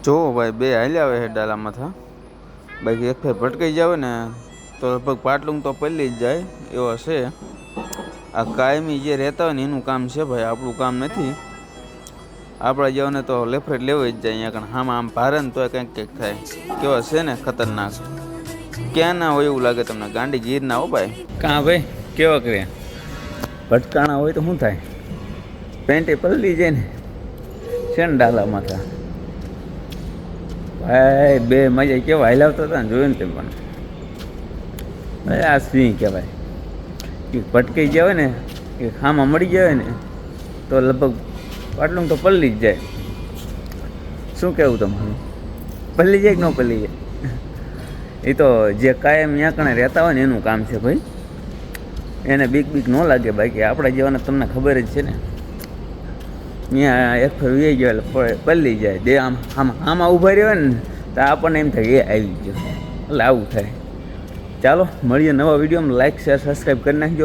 જો ભાઈ બે હાલ્યા આવે છે ડાલામાં થા બાકી એક ફેર ભટકાઈ જાવ ને તો લગભગ પાટલું તો પલ્લી જ જાય એવો છે. આ કાયમી જે રહેતા હોય ને એનું કામ છે ભાઈ, આપણું કામ નથી. આપણા જેવાને તો લેફરેટ લેવો જ જાય અહીંયા કારણ આમાં આમ ભારે ને તોય કંઈક કંઈક થાય. કેવા છે ને ખતરનાક, ક્યાં ના હોય એવું લાગે તમને, ગાંડી ગીર ના હો ભાઈ. કાં ભાઈ કેવા કર્યા ભટકાણા હોય તો શું થાય, પેન્ટે પલળી જાય ને છે ને ડાલામાં થા ભાઈ. બે મજા કેવા હલાવતા હતા ને જોયું ને તેમ પણ. આ સિંહ કહેવાય કે ભટકાઈ ગયા હોય ને કે ખામાં મળી જાય ને તો લગભગ પાટલું તો પલળી જ જાય. શું કહેવું તમારું, પલળી જાય કે ન પલળી જાય? એ તો જે કાયમ ત્યાં કણે રહેતા હોય ને એનું કામ છે ભાઈ, એને બીક ન લાગે. બાકી આપણા જેવાને તમને ખબર જ છે ને, ત્યાં એક ફેર વી ગયો એટલે પલળી જાય. દે આમાં ઊભા રહ્યો ને તો આપણને એમ થાય એ આવી ગયો, એટલે આવું થાય. ચાલો મળીએ નવા વિડીયોમાં. લાઈક શેર સબસ્ક્રાઈબ કરી નાખજો.